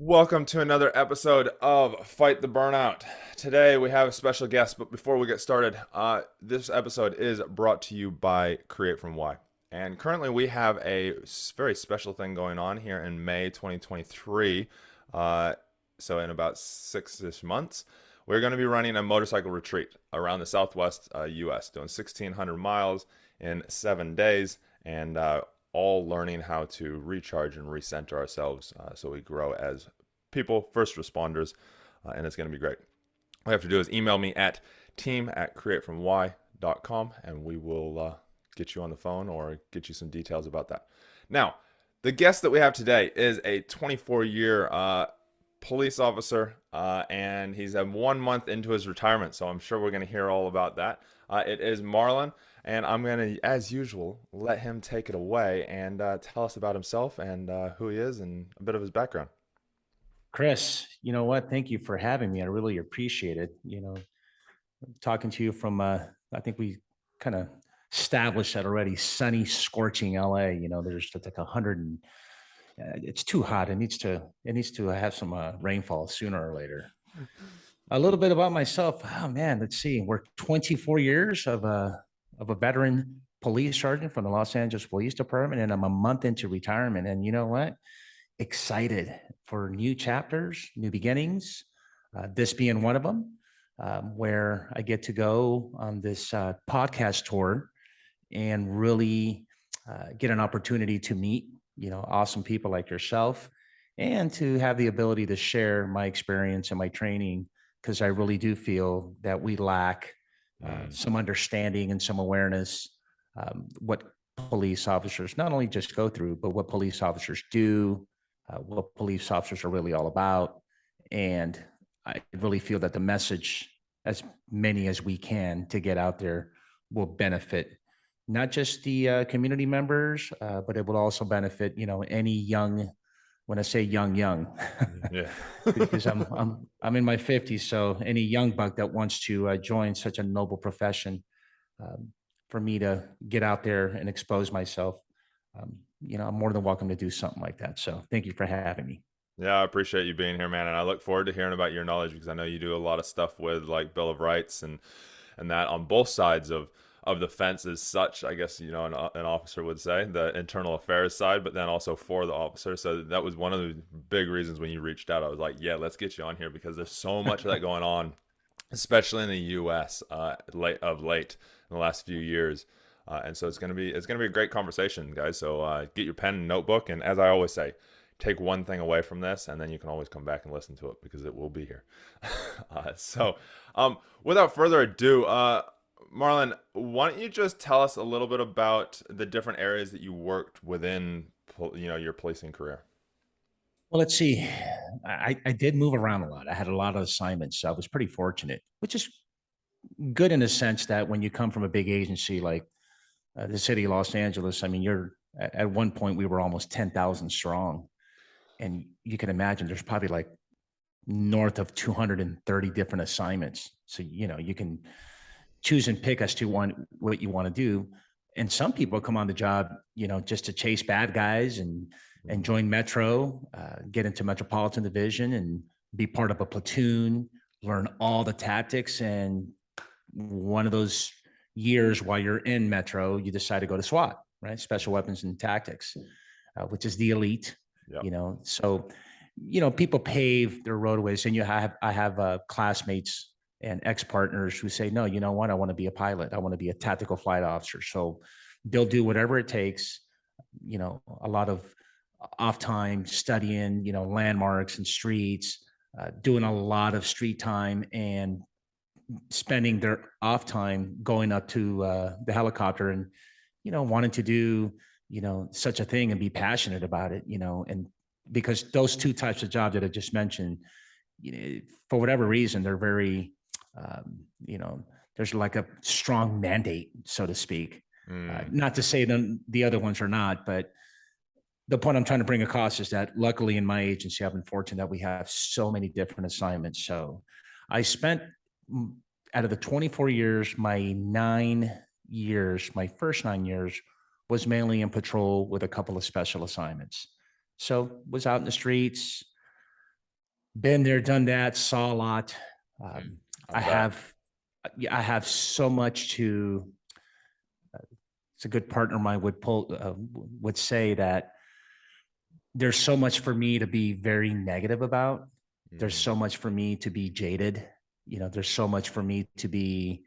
Welcome to another episode of Fight the Burnout. Today we have a special guest, but before we get started, this episode is brought to you by Create From Why. And currently we have a very special thing going on here in May 2023. So in about 6-ish months, we're going to be running a motorcycle retreat around the Southwest US, doing 1,600 miles in 7 days. And all learning how to recharge and recenter ourselves so we grow as people, first responders, and it's going to be great. All you have to do is email me at team@createfromwhy.com and we will get you on the phone or get you some details about that. Now, the guest that we have today is a 24-year police officer, and he's 1 month into his retirement, so I'm sure we're going to hear all about that. It is Marlon, and I'm going to, as usual, let him take it away and tell us about himself and who he is and a bit of his background. Chris, you know what? Thank you for having me. I really appreciate it. Talking to you from, I think we kind of established that already, sunny, scorching LA. There's like 100 and it's too hot. It needs to have some rainfall sooner or later. A little bit about myself. Oh man, let's see. We're 24 years of a veteran police sergeant from the Los Angeles Police Department, and I'm a month into retirement. And you know what? Excited for new chapters, new beginnings. This being one of them, where I get to go on this podcast tour and really get an opportunity to meet, awesome people like yourself, and to have the ability to share my experience and my training, because I really do feel that we lack some understanding and some awareness what police officers not only just go through, but what police officers do, what police officers are really all about. And I really feel that the message, as many as we can to get out there, will benefit not just the community members, but it will also benefit, any young. When I say young, Yeah. because I'm in my 50s, so any young buck that wants to join such a noble profession, um, for me to get out there and expose myself, I'm more than welcome to do something like that. So thank you for having me. Yeah, I appreciate you being here, man, and I look forward to hearing about your knowledge because I know you do a lot of stuff with like Bill of Rights and that on both sides of the fence as such. I guess an officer would say the internal affairs side, but then also for the officer. So that was one of the big reasons when you reached out. I was like, yeah, let's get you on here because there's so much of that going on, especially in the U.S. Late in the last few years. And so it's gonna be a great conversation, guys. So get your pen and notebook, and as I always say, take one thing away from this, and then you can always come back and listen to it because it will be here. Without further ado, Marlon, why don't you just tell us a little bit about the different areas that you worked within, your policing career? Well, let's see. I did move around a lot. I had a lot of assignments. So I was pretty fortunate, which is good in the sense that when you come from a big agency like the city of Los Angeles, I mean, you're at one point we were almost 10,000 strong, and you can imagine there's probably like north of 230 different assignments. So you can choose and pick as to what you want to do. And some people come on the job, just to chase bad guys and Mhm. join Metro, get into Metropolitan Division and be part of a platoon, learn all the tactics. And one of those years while you're in Metro, you decide to go to SWAT, right? Special Weapons and Tactics, which is the elite. Yep. So people pave their roadways, and I have classmates and ex-partners who say, no, you know what? I want to be a pilot. I want to be a tactical flight officer. So they'll do whatever it takes, a lot of off time studying, landmarks and streets, doing a lot of street time and spending their off time going up to the helicopter and, wanting to do, such a thing and be passionate about it, and because those two types of jobs that I just mentioned, for whatever reason, they're very, there's like a strong mandate, so to speak. Mm. Not to say the other ones are not, but the point I'm trying to bring across is that luckily in my agency, I've been fortunate that we have so many different assignments. So I spent out of the 24 years, my first 9 years was mainly in patrol with a couple of special assignments. So was out in the streets, Been there, done that, saw a lot. Mm, Um, I I bet. have, I have so much to. It's a good partner of mine would say that there's so much for me to be very negative about. There's Mm, so much for me to be jaded. There's so much for me to be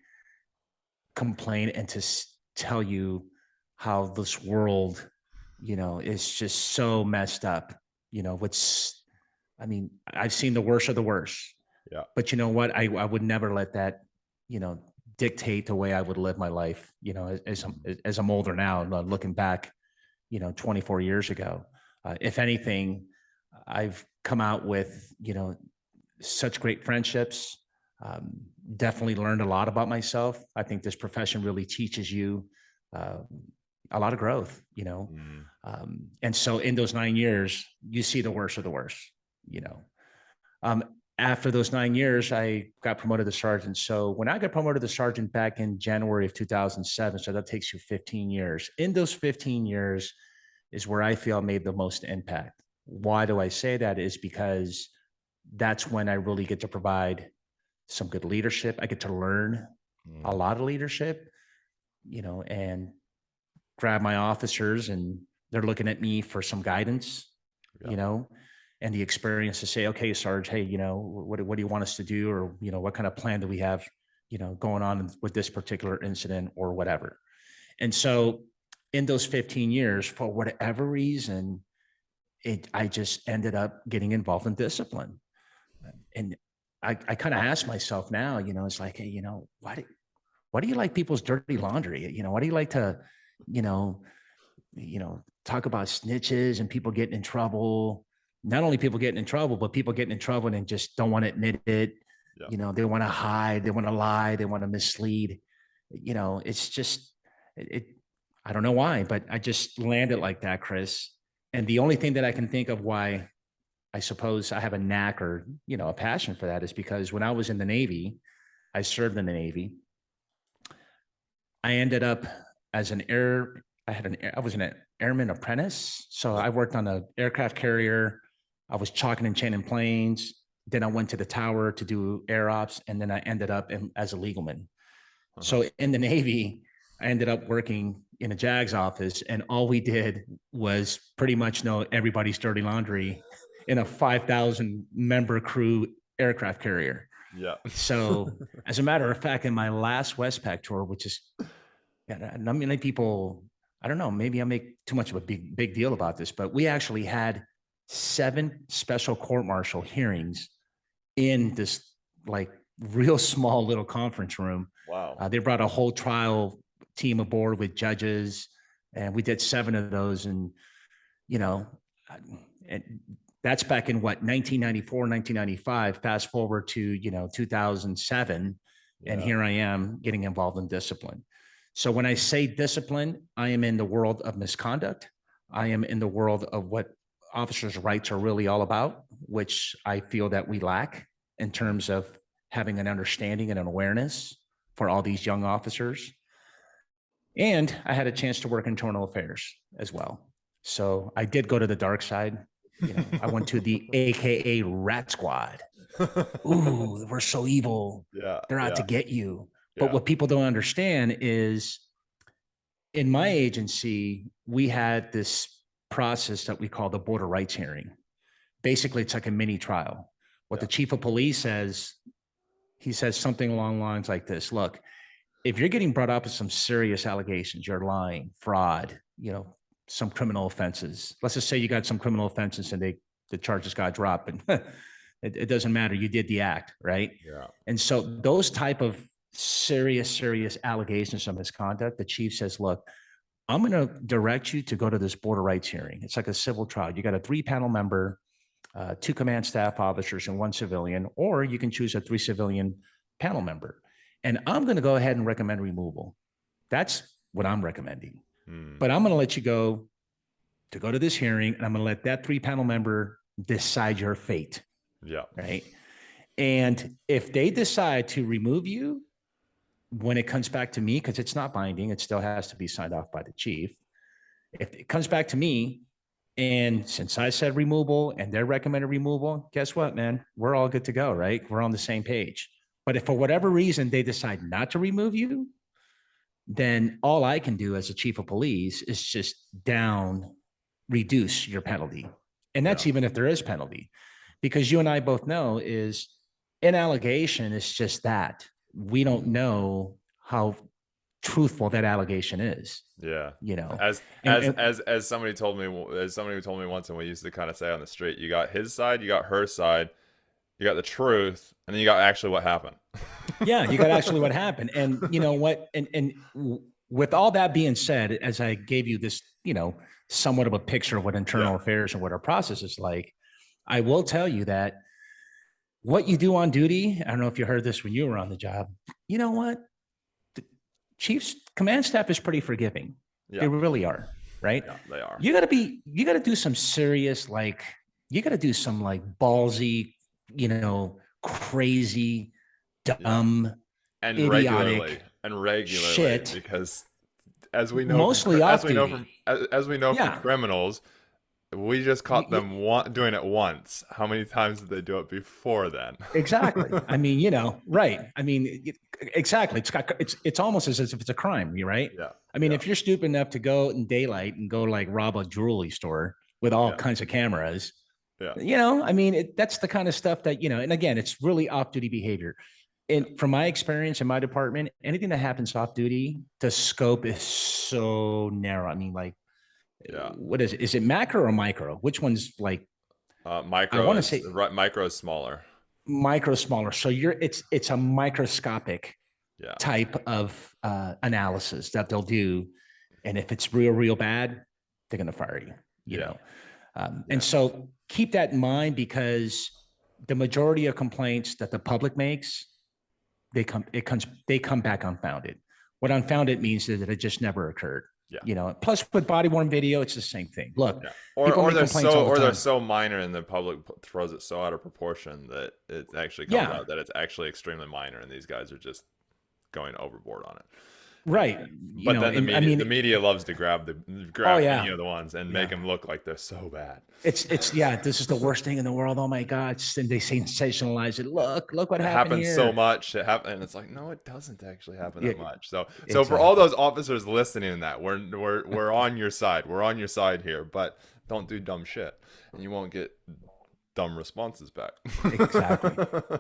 complain and to tell you how this world, is just so messed up. What's I mean, I've seen the worst of the worst, yeah. but you know what? I would never let that, you know, dictate the way I would live my life. As I'm older now, looking back, 24 years ago. If anything, I've come out with, such great friendships. Um, Definitely learned a lot about myself. I think this profession really teaches you uh, a lot of growth, Mm, and so in those 9 years, you see the worst of the worst, you know. Um, After those 9 years, I got promoted to sergeant. So when I got promoted to sergeant back in January of 2007, so that takes you 15 years. In those 15 years is where I feel I made the most impact. Why do I say that? Is because that's when I really get to provide some good leadership. I get to learn a mm, lot of leadership, and grab my officers and they're looking at me for some guidance, yeah. you know, and the experience to say, okay, Sarge, hey, what do you want us to do? Or, what kind of plan do we have, going on with this particular incident or whatever. And so in those 15 years, for whatever reason, I just ended up getting involved in discipline. And I kind of ask myself now, it's like, hey, why do you like people's dirty laundry? Why do you like to, you know, talk about snitches and people getting in trouble? Not only people getting in trouble, but people getting in trouble and just don't want to admit it. Yeah. They want to hide, they want to lie, they want to mislead. It's just it. I don't know why, but I just landed like that, Chris. And the only thing that I can think of why I suppose I have a knack or a passion for that is because when I was in the Navy, I served in the Navy. I ended up as an air. I was an airman apprentice, so Yeah. I worked on an aircraft carrier. I was chalking and chaining planes. Then I went to the tower to do air ops, and then I ended up as a legalman. Uh-huh. So in the Navy, I ended up working in a JAG's office, and all we did was pretty much know everybody's dirty laundry in a 5,000 member crew aircraft carrier. Yeah. So, as a matter of fact, in my last Westpac tour, which is, yeah, not many people, I don't know, maybe I make too much of a big deal about this, but we actually had 7 special court martial hearings in this like real small little conference room. Wow. They brought a whole trial team aboard with judges, and we did 7 of those. And you know, and that's back in what 1994, 1995. Fast forward to 2007, and Yeah. here I am getting involved in discipline. So when I say discipline, I am in the world of misconduct. I am in the world of what officers' rights are really all about, which I feel that we lack in Mm, terms of having an understanding and an awareness for all these young officers. And I had a chance to work internal affairs as well. So I did go to the dark side. I went to the AKA Rat Squad. Ooh, we're so evil. Yeah. They're out Yeah. to get you. But Yeah. what people don't understand is in my agency, we had this process that we call the border rights hearing. Basically, it's like a mini trial. What Yeah. the chief of police says, he says something along lines like this: look, if you're getting brought up with some serious allegations, you're lying, fraud, some criminal offenses. Let's just say you got some criminal offenses and the charges got dropped, and it doesn't matter. You did the act, right? Yeah. And so those type of serious allegations of misconduct, the chief says, look, I'm going to direct you to go to this border rights hearing. It's like a civil trial. You got a 3-panel member, 2 command staff officers, and 1 civilian, or you can choose a 3 civilian panel member. And I'm going to go ahead and recommend removal. That's what I'm recommending. Mm, But I'm going to let you go to this hearing, and I'm going to let that 3-panel member decide your fate. yeah. Right. And if they decide to remove you when it comes back to me, because it's not binding, it still has to be signed off by the chief. If it comes back to me, And since I said removal and their recommended removal, guess what, man? We're all good to go, right? We're on the same page. But if for whatever reason they decide not to remove you, then all I can do as a chief of police is just reduce your penalty. And Yeah. that's even if there is penalty, because you and I both know is an allegation is just that. We don't know how truthful that allegation is, Yeah. you know. As And, as and as as somebody told me as somebody who told me once, and we used to kind of say on the street, you got his side, you got her side, you got the truth, and then you got actually what happened. yeah, you got actually what happened. And you know what? With all that being said, as I gave you this, somewhat of a picture of what internal Yeah. affairs and what our process is like, I will tell you that what you do on duty, I don't know if you heard this when you were on the job. You know what? The Chiefs command staff is pretty forgiving. They Yeah. really are, right? Yeah, they are. You got to do some serious, like, you got to do some like ballsy, crazy, Yeah. dumb, And regularly. idiotic And regularly shit, because as we know from mostly off duty. as we know from Yeah. criminals, we just You, caught you, them doing it once. How many times did they do it before then? exactly. I mean, right. I mean, exactly. It's almost as if it's a crime, you right? Yeah. I mean, Yeah. if you're stupid enough to go in daylight and go like rob a jewelry store with all Yeah. kinds of cameras, Yeah. I mean, that's the kind of stuff that, and again, it's really off duty behavior. And from my experience in my department, anything that happens off duty, the scope is so narrow. I mean, like, Yeah. what is it? Is it macro or micro? Which one's like, I Micro want to is say right. Micro is smaller. micro smaller. So it's a microscopic Yeah. type of analysis that they'll do. And if it's real bad, they're going to fire you, Yeah. And so keep that in mind, because the majority of complaints that the public makes, they come back unfounded. What unfounded means is that it just never occurred. Yeah. Plus with body worn video, it's the same thing. Look, Yeah. people make complaints all the They're time. so minor and the public throws it so out of proportion that it actually comes Yeah, out that it's actually extremely minor and these guys are just going overboard on it. right. But then And I mean, the media loves to oh grab yeah, any of the ones and make yeah. them look like they're so bad. It's yeah. This is the worst thing in the world. Oh my God! And they sensationalize it. Look what It happened happens so here. much. It happen, and it's like, no, it doesn't actually happen Yeah, that much. So for all exactly. those officers listening to that, we're on your side. We're on your side here, but don't do dumb shit, and you won't get dumb responses back. Exactly.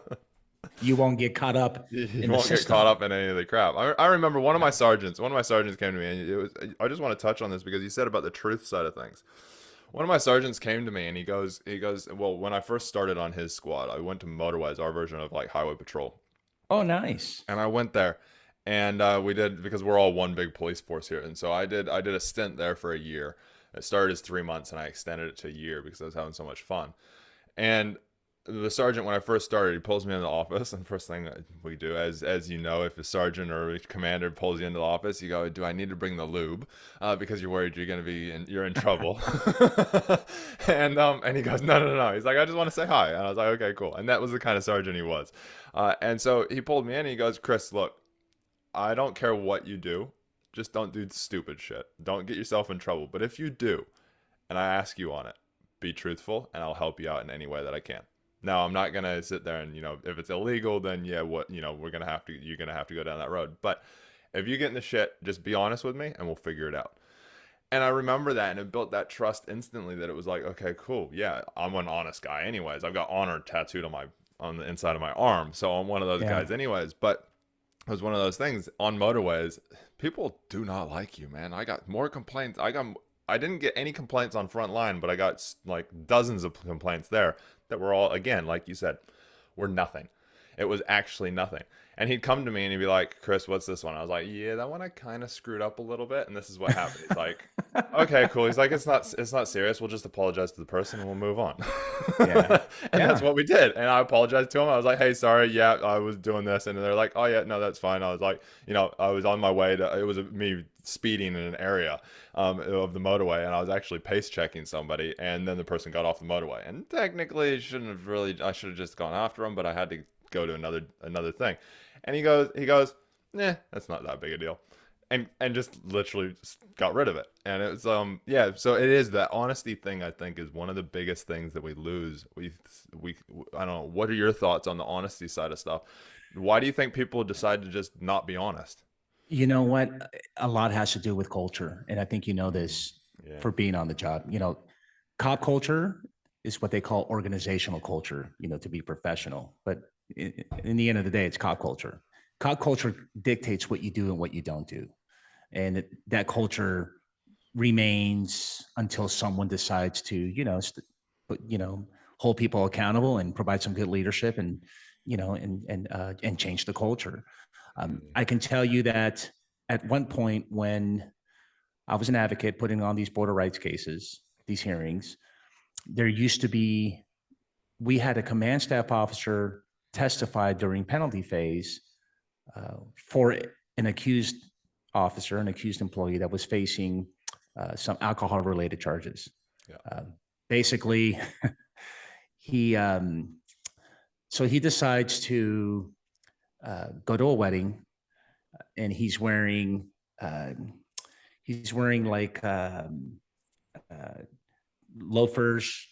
You won't get caught up You in the won't get caught system. up in any of the crap. I remember one of my sergeants came to me, and I just want to touch on this because you said about the truth side of things. One of my sergeants came to me and he goes, well, when I first started on his squad, I went to motorways, our version of like highway patrol. Oh, nice. And I went there and we did, because we're all one big police force here. And so I did a stint there for a year. It started as 3 months and I extended it to a year because I was having so much fun. And the sergeant, when I first started, he pulls me in the office, and first thing we do, as you know, if a sergeant or a commander pulls you into the office, you go, do I need to bring the lube, because you're worried you're in trouble. And he goes, no, he's like, I just want to say hi. And I was like, okay, cool. And that was the kind of sergeant he was. And so he pulled me in and he goes, Chris, look, I don't care what you do, just don't do stupid shit, don't get yourself in trouble, but if you do and I ask you on it, be truthful and I'll help you out in any way that I can. Now, I'm not gonna sit there and, if it's illegal, then yeah, you're gonna have to go down that road. But if you get in the shit, just be honest with me and we'll figure it out. And I remember that, and it built that trust instantly that it was like, okay, cool, yeah, I'm an honest guy anyways. I've got honor tattooed on the inside of my arm, so I'm one of those Yeah. guys anyways. But it was one of those things on motorways. People do not like you, man. I got more complaints. I didn't get any complaints on front line, but I got like dozens of complaints there that were all, again, like you said, were nothing. It was actually nothing. And he'd come to me and he'd be like, Chris, what's this one? I was like, yeah, that one I kind of screwed up a little bit, and this is what happened. He's like, okay, cool. He's like, it's not serious. We'll just apologize to the person and we'll move on. Yeah. And that's Yeah. what we did. And I apologized to him. I was like, hey, sorry, yeah, I was doing this. And they're like, oh yeah, no, that's fine. I was like, I was on my way to, it was me speeding in an area of the motorway, and I was actually pace checking somebody, and then the person got off the motorway. And technically, I should have just gone after him, but I had to go to another thing. And he goes, that's not that big a deal. and just literally just got rid of it. And it was yeah, so it is that honesty thing. I think is one of the biggest things that we lose. We I don't know. What are your thoughts on the honesty side of stuff? Why do you think people decide to just not be honest? You know what? A lot has to do with culture. And I think you know this Yeah. for being on the job. Cop culture is what they call organizational culture, to be professional. But in the end of the day, it's cop culture. Cop culture dictates what you do and what you don't do. And that culture remains until someone decides to, hold people accountable and provide some good leadership and, and change the culture. I can tell you that at one point when I was an advocate putting on these border rights cases, these hearings, there used to be, we had a command staff officer testify during penalty phase for an accused officer, an accused employee that was facing some alcohol related charges. Yeah. Basically, he, so he decides to go to a wedding and he's wearing like loafers,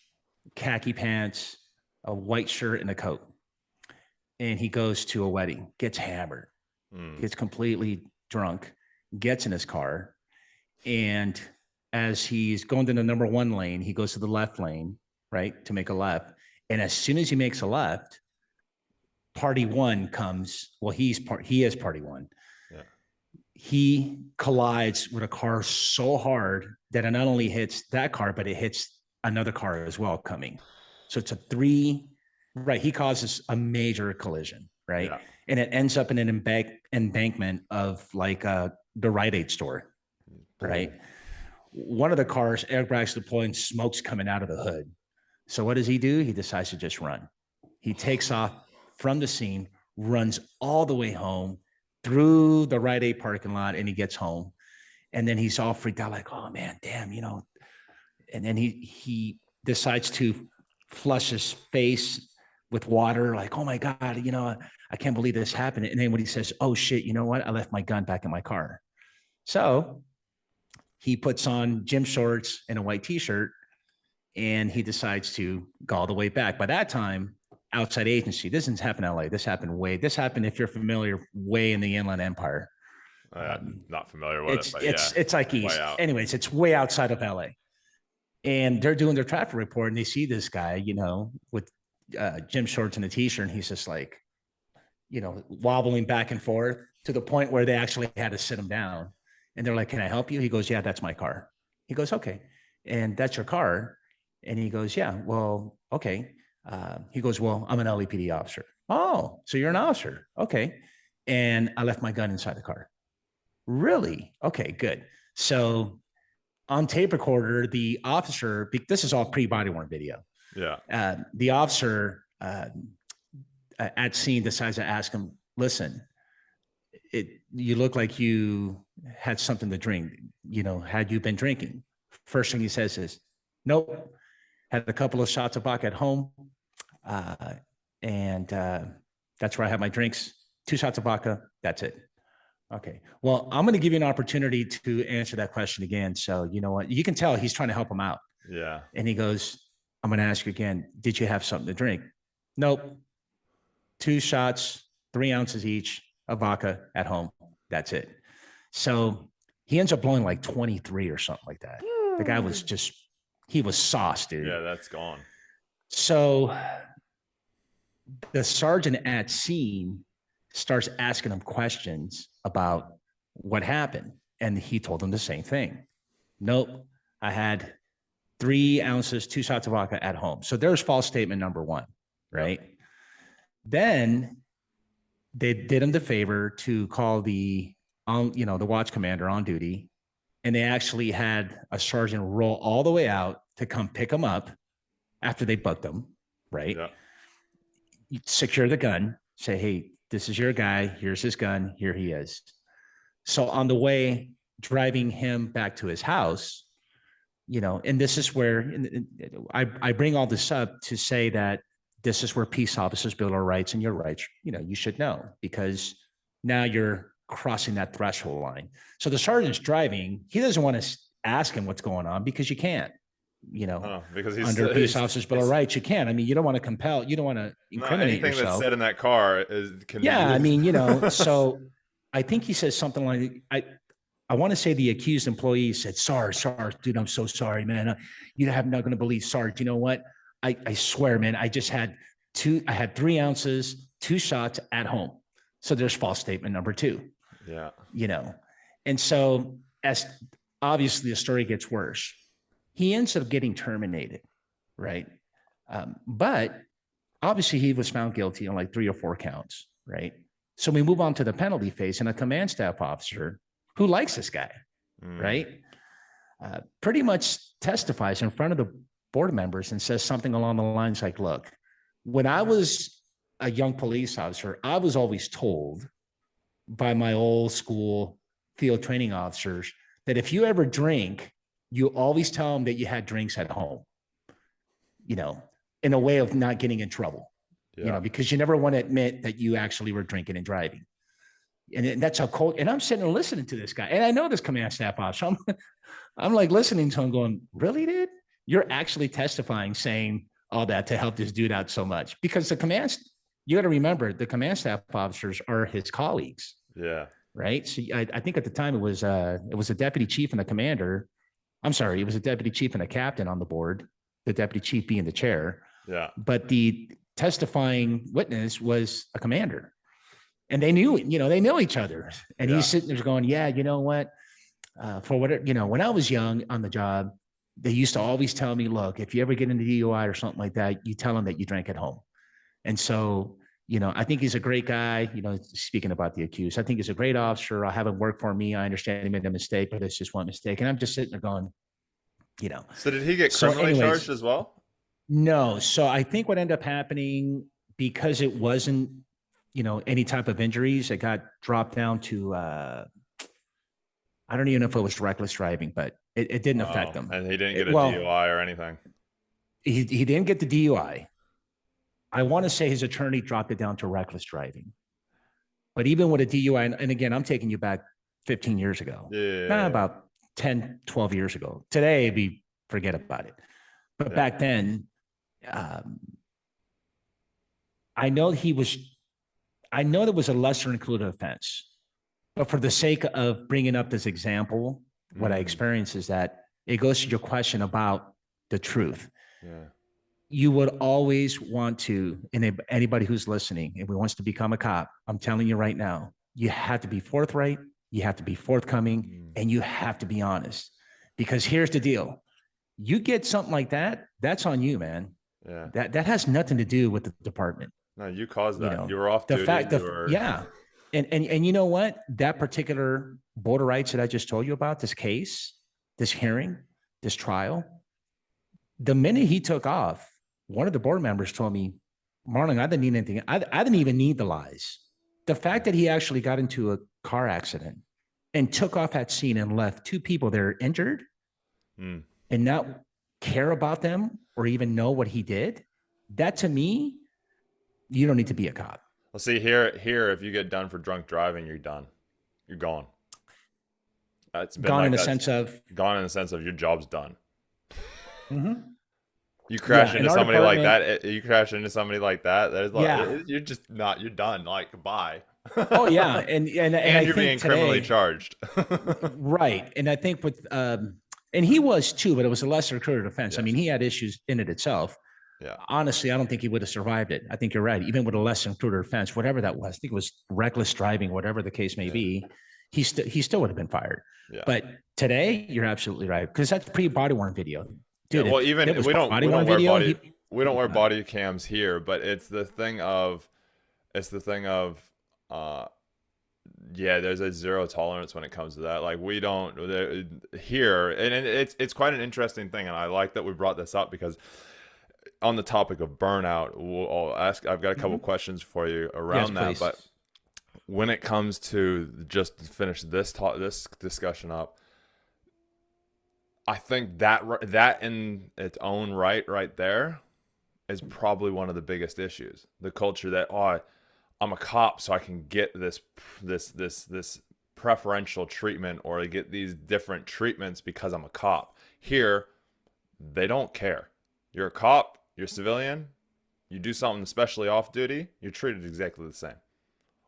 khaki pants, a white shirt, and a coat. And he goes to a wedding, gets hammered, gets completely drunk, gets in his car, and as he's going to the number one lane, he goes to the left lane, right, to make a left. And as soon as he makes a left, party one comes. Well, he is party one. Yeah. He collides with a car so hard that it not only hits that car, but it hits another car as well coming. So it's a three, right? He causes a major collision, right? Yeah. And it ends up in an embankment of like the Rite Aid store, right? One of the cars, airbags deploying, smoke's coming out of the hood. So what does he do? He decides to just run. He takes off from the scene, runs all the way home through the Rite Aid parking lot, and he gets home. And then he's all freaked out, like, oh man, damn, And then he decides to flush his face with water, like, oh my God, I can't believe this happened. And then when he says, oh shit, you know what? I left my gun back in my car. So he puts on gym shorts and a white t-shirt and he decides to go all the way back. By that time, outside agency, this didn't happen in LA. This happened, if you're familiar, way in the Inland Empire. Not familiar with it, but it's like east. Anyways, it's way outside of LA. And they're doing their traffic report and they see this guy, with gym shorts and a t-shirt. And he's just like, wobbling back and forth to the point where they actually had to sit him down. And they're like, can I help you? He goes, yeah, that's my car. He goes, okay. And that's your car? And he goes, yeah, well, okay. He goes, well, I'm an LAPD officer. Oh, so you're an officer. Okay. And I left my gun inside the car. Really? Okay, good. So on tape recorder, the officer, this is all pre-body worn video. Yeah. The officer at scene decides to ask him, listen, you look like you had something to drink. Had you been drinking? First thing he says is, nope. Had a couple of shots of vodka at home. And that's where I have my drinks. 2 shots of vodka. That's it. Okay. Well, I'm going to give you an opportunity to answer that question again. So you know what? You can tell he's trying to help him out. Yeah. And he goes, I'm going to ask you again. Did you have something to drink? Nope. 2 shots, 3 ounces each of vodka at home. That's it. So he ends up blowing like 23 or something like that. The guy was he was sauced, dude. Yeah, that's gone. So the sergeant at scene starts asking him questions about what happened. And he told him the same thing. Nope. I had 3 ounces, 2 shots of vodka at home. So there's false statement number 1, right? Yep. Then they did him the favor to call the watch commander on duty. And they actually had a sergeant roll all the way out to come pick him up after they bucked him, right? Yeah. You secure the gun, say, hey, this is your guy. Here's his gun. Here he is. So on the way, driving him back to his house, and this is where I bring all this up to say that this is where peace officers build our rights, and your rights, you should know, because now you're crossing that threshold line. So the sergeant's driving. He doesn't want to ask him what's going on because you can't, because under a peace officer's bill of rights, you can't. I mean, you don't want to compel, you don't want to incriminate anything that's yourself. said in that car can Yeah, be I used. mean, so I think he says something like, I want to say the accused employee said, sorry, dude, I'm so sorry, man. You have not going to believe, Sarge. You know what? I swear, man, I had 3 ounces, 2 shots at home. So there's false statement number 2. Yeah. And so as obviously the story gets worse, he ends up getting terminated, right? But obviously he was found guilty on like 3 or 4 counts, right? So we move on to the penalty phase, and a command staff officer who likes this guy, right? Pretty much testifies in front of the board members and says something along the lines like, look, when I was a young police officer, I was always told by my old school field training officers that if you ever drink, you always tell them that you had drinks at home, in a way of not getting in trouble, because you never want to admit that you actually were drinking and driving. And that's how cold. And I'm sitting and listening to this guy. And I know this command staff officer. I'm like listening to him going, really, dude? You're actually testifying, saying all that to help this dude out so much. Because you got to remember, the command staff officers are his colleagues. Yeah. Right. So I think at the time it was a deputy chief and a commander. I'm sorry, it was a deputy chief and a captain on the board, the deputy chief being the chair. Yeah. But the testifying witness was a commander. And they knew each other. And he's sitting there going, yeah, you know what? For whatever, when I was young on the job, they used to always tell me, look, if you ever get into DUI or something like that, you tell them that you drank at home. And so, I think he's a great guy, speaking about the accused. I think he's a great officer. I'll have him work for me. I understand he made a mistake, but it's just one mistake. And I'm just sitting there going, So did he get criminally charged as well? No. So I think what ended up happening, because it wasn't, any type of injuries, it got dropped down to, I don't even know if it was reckless driving, but it didn't affect him. And he didn't get a DUI or anything. He didn't get the DUI. I want to say his attorney dropped it down to reckless driving. But even with a DUI, and again, I'm taking you back 15 years ago, about 10, 12 years ago. Today, we forget about it. But back then, I know there was a lesser included offense. But for the sake of bringing up this example, what I experienced is that it goes to your question about the truth. Yeah. You would always want to, and anybody who's listening, if wants to become a cop, I'm telling you right now, you have to be forthright, you have to be forthcoming, and you have to be honest. Because here's the deal. You get something like that, that's on you, man. Yeah. That has nothing to do with the department. No, you caused that. You were off duty. Yeah. And you know what? That particular Board of Rights that I just told you about, this case, this hearing, this trial, the minute he took off, one of the board members told me, Marlon, I didn't need anything. I didn't even need the lies. The fact that he actually got into a car accident and took off at scene and left 2 people that are injured and not care about them or even know what he did, that to me, you don't need to be a cop. Well, see, here, if you get done for drunk driving, you're done. You're gone. It's been gone like in the that. sense of Gone in the sense of your job's done. Mm-hmm. You crash into somebody like that. You crash into somebody like that. That is like you're just not. You're done. Like goodbye. Oh yeah, and you're being criminally charged. Right, and I think with and he was too, but it was a lesser included offense. Yes. I mean, he had issues in it itself. Yeah. Honestly, I don't think he would have survived it. I think you're right. Even with a lesser included offense, whatever that was, I think it was reckless driving, whatever the case may be, he still would have been fired. Yeah. But today, you're absolutely right, because that's pre-body worn video. Dude, well, even we don't wear body cams here, but it's the thing of there's a zero tolerance when it comes to that. Like we don't here, and it's quite an interesting thing, and I like that we brought this up because on the topic of burnout, I've got a couple questions for you around that, please. But when it comes to just to finish this discussion up, I think that in its own right there is probably one of the biggest issues. The culture that I'm a cop, so I can get this preferential treatment, or I get these different treatments because I'm a cop. Here, they don't care. You're a cop, you're a civilian, you do something especially off duty, you're treated exactly the same.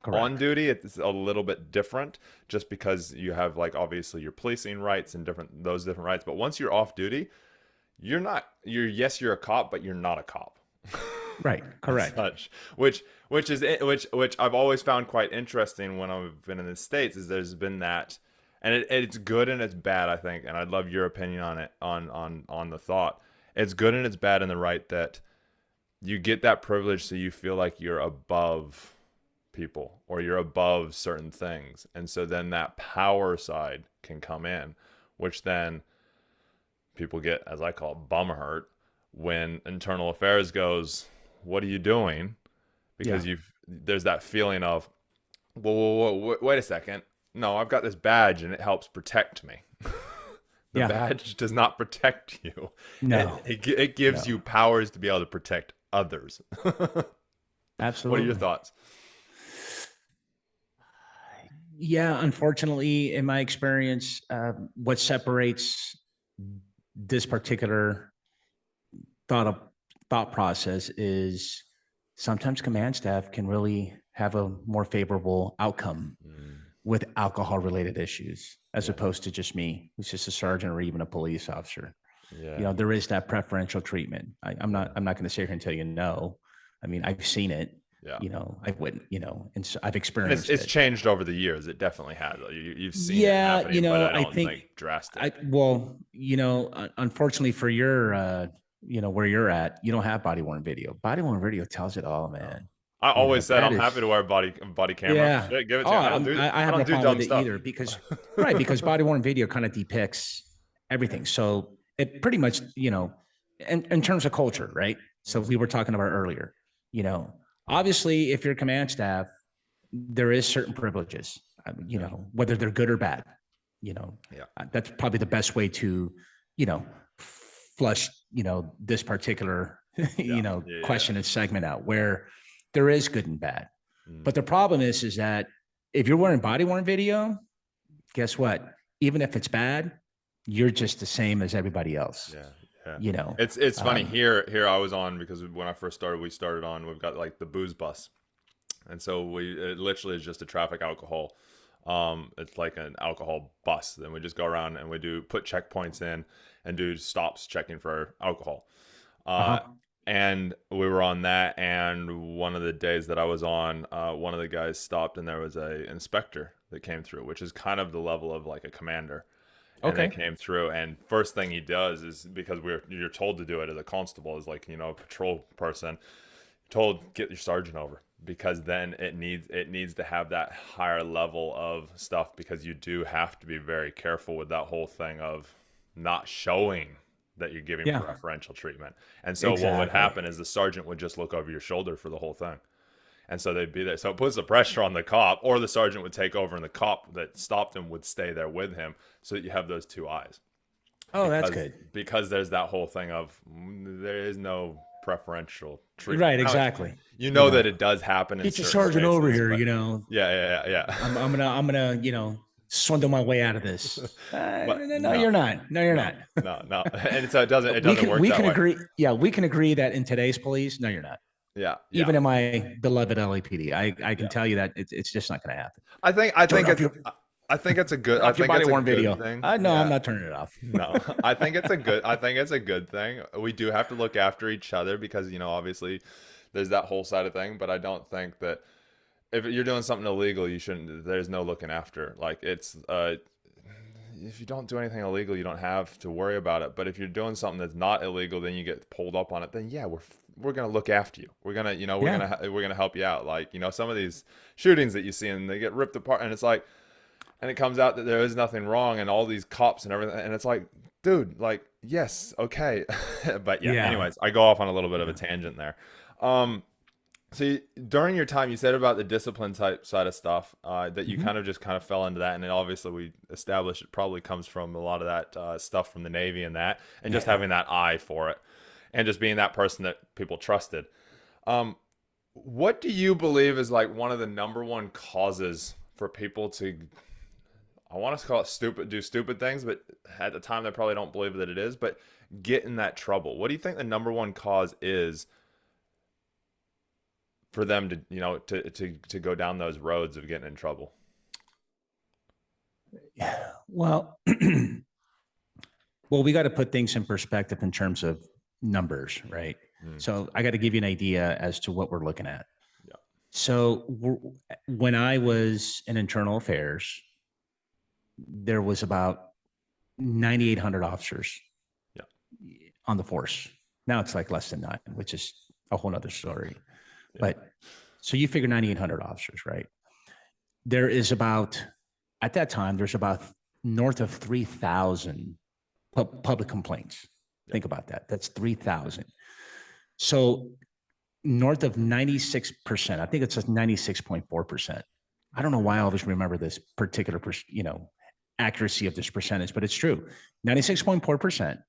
On Correct. duty, it's a little bit different, just because you have, like, obviously your policing rights and different rights. But once you're off duty, you're not. Yes, you're a cop, but you're not a cop. Right. As Correct. such, which I've always found quite interesting when I've been in the States, is there's been that, and it's good and it's bad, I think, and I'd love your opinion on it, on the thought. It's good and it's bad in the right that you get that privilege, so you feel like you're above people, or you're above certain things, and so then that power side can come in, which then people get, as I call it, bum hurt, when internal affairs goes, what are you doing? Yeah. Because there's that feeling of, whoa, wait a second. No, I've got this badge and it helps protect me. The Yeah. badge does not protect you. No. It gives No. you powers to be able to protect others. What are your Absolutely. thoughts? Yeah. Unfortunately, in my experience, what separates this particular thought of thought process is sometimes command staff can really have a more favorable outcome Mm, with alcohol related issues as yeah, opposed to just me, who's just a sergeant or even a police officer. You yeah, know, there is that preferential treatment. I'm yeah, not I'm not going to sit here and tell you no. I mean, I've seen it, yeah. I've wouldn't, and so I've And experienced it's it. changed over the years. It definitely has. You've seen it Yeah, happening, but I I don't think think drastic. I well, unfortunately for your where you're at, you don't have body worn video. Body worn video tells it all, No. man. I always said That I'm is happy to wear body camera. yeah. Shit, give it Oh, to me. I I have don't no do problem dumb with it stuff. either because right, because body worn video kind of depicts everything. So it pretty much, in terms of culture, right? So we Mhm. were talking about earlier, you know, obviously if you're command staff, there is certain privileges, Yeah, whether they're good or bad, yeah, that's probably the best way to, you know, flush, this particular, yeah, yeah, yeah. question and segment out where there is good and bad. Mm, But the problem is that if you're wearing body worn video, guess what? Even if it's bad, you're just the same as everybody else. yeah, yeah. You know, It's funny um, here. I was on, because when I first started, we started on. We've got, like, the booze bus, and so it literally is just a traffic alcohol. It's like an alcohol bus. Then we just go around and we do put checkpoints in and do stops checking for alcohol. Uh, uh-huh, and we were on that, and one of the days that I was on, one of the guys stopped, and there was a inspector that came through, which is kind of the level of like a commander. And they okay, came through, and first thing he does is, because you're told to do it as a constable, is like, a patrol person, told, get your sergeant over, because then it needs to have that higher level of stuff, because you do have to be very careful with that whole thing of not showing that you're giving yeah, preferential treatment. And so what would exactly. happen is the sergeant would just look over your shoulder for the whole thing. And so they'd be there. So it puts the pressure on the cop, or the sergeant would take over and the cop that stopped him would stay there with him, so that you have those two eyes. Oh, that's because good. because there's that whole thing of, there is no preferential treatment. Right, Now, exactly. you You know know, that it does happen in get your certain sergeant over spaces, here. but yeah. I'm gonna, swindle my way out of this. But No, you're not. No, you're no, not. no, and so it we doesn't can work we that can way. agree. Yeah, we can agree that in today's police, no, you're not. Yeah. Even in my beloved LAPD, I can Yeah. tell you that it's just not going to happen. I think I Turn think off it's your I think it's a good turn I off your think body it's a worn good video. thing. No, I'm Yeah. not turning it off. No, I think it's a good thing. We do have to look after each other, because, obviously there's that whole side of thing, but I don't think that if you're doing something illegal, you shouldn't. There's no looking after. Like, it's if you don't do anything illegal, you don't have to worry about it. But if you're doing something that's not illegal, then you get pulled up on it. Then yeah, we're gonna look after you. We're gonna Yeah, we're gonna help you out. Like, some of these shootings that you see, and they get ripped apart, and it's like, and it comes out that there is nothing wrong, and all these cops and everything, and it's like, dude, like, yes, okay. But yeah, yeah, anyways, I go off on a little bit of a yeah. tangent there. um so during your time, you said about the discipline type side of stuff, that you Mhm. kind of fell into that, and then obviously we established it probably comes from a lot of that stuff from the Navy, and just Yeah. having that eye for it, and just being that person that people trusted. Um, What do you believe is like one of the number one causes for people to, I want to call it stupid, do stupid things, but at the time they probably don't believe that it is, but get in that trouble? What do you think the number one cause is for them to, to go down those roads of getting in trouble? Well, well, we got to put things in perspective in terms of numbers, right? Mm, So I got to give you an idea as to what we're looking at. yeah, So when I was in internal affairs, there was about 9,800 officers yeah, on the force. Now it's like less than 9, which is a whole nother story. yeah, But so you figure 9,800 officers, right? There is about, at that time, there's about north of 3,000 public complaints. yeah. Think about that. That's 3,000. So north of 96%, I think it's just 96.4%. I don't know why I always remember this particular, accuracy of this percentage, but it's true. 96.4%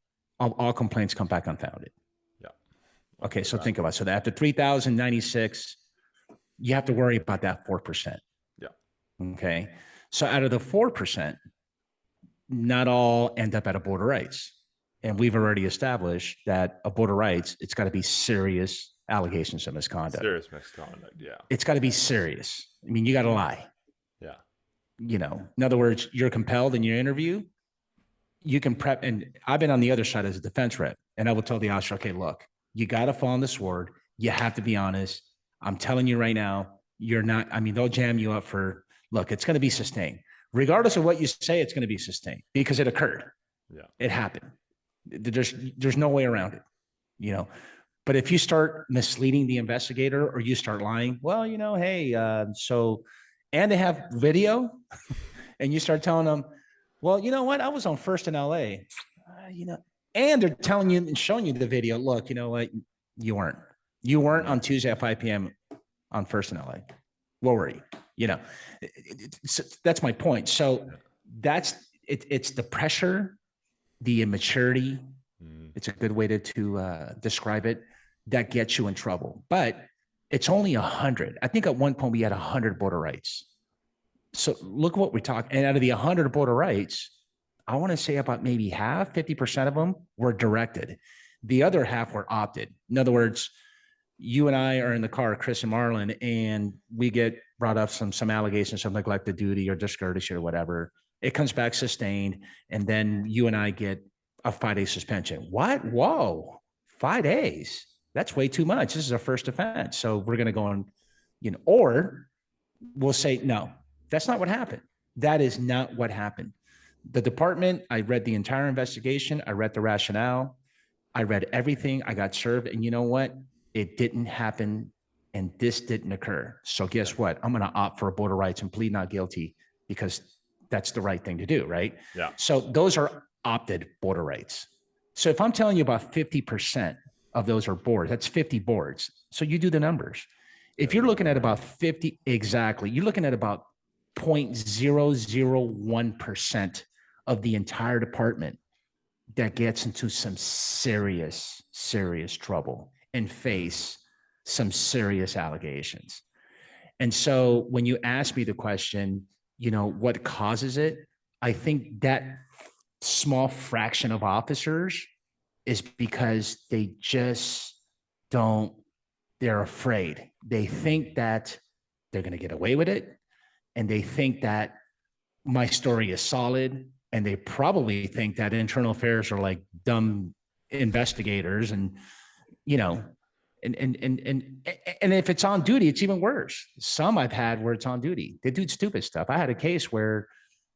of all complaints come back unfounded. Yeah. Okay, so think about it. So after 3,096, you have to worry about that 4%. Yeah. Okay. So out of the 4%, not all end up at a board of rights. And we've already established that a board of rights, it's got to be serious allegations of misconduct. Serious misconduct. Yeah. It's got to be serious. I mean, you got to lie. Yeah. In other words, you're compelled in your interview. You can prep. And I've been on the other side as a defense rep. And I will tell the officer, okay, look, you got to fall on the sword. You have to be honest. I'm telling you right now, you're not, I mean, they'll jam you up for, look, it's going to be sustained. Regardless of what you say, it's going to be sustained because it occurred. Yeah. It happened. There's no way around it, But if you start misleading the investigator or you start lying, well, hey, and they have video and you start telling them, well, you know what? I was on First in LA, and they're telling you and showing you the video. Look, you know what? You weren't on Tuesday at 5 p.m. on First in LA. What were you? That's my point. So it's the pressure, the immaturity. It's a good way to describe it, that gets you in trouble. But it's only 100. I think at one point we had 100 border rights. So look what we talked. And out of the 100 border rights, I want to say about maybe half, 50% of them were directed. The other half were opted. In other words, you and I are in the car, Chris and Marlon, and we get brought up some allegations of neglected duty or discourtesy or whatever. It comes back sustained, and then you and I get a 5-day suspension. What? Whoa, 5 days. That's way too much. This is our first offense. So we're going to go on, or we'll say, no, that's not what happened. That is not what happened. The department, I read the entire investigation. I read the rationale. I read everything. I got served. And you know what? It didn't happen. And this didn't occur. So guess what? I'm going to opt for a border rights and plead not guilty because that's the right thing to do. Right. Yeah. So those are opted border rights. So if I'm telling you about 50% of those are boards, that's 50 boards. So you do the numbers. If you're looking at about 50, exactly, you're looking at about 0.001% of the entire department that gets into some serious, serious trouble and face some serious allegations. And so when you ask me the question, what causes it? I think that small fraction of officers is because they just they're afraid. They think that they're going to get away with it. And they think that my story is solid. And they probably think that internal affairs are like dumb investigators. And, and if it's on duty, it's even worse. Some I've had where it's on duty. They do stupid stuff. I had a case where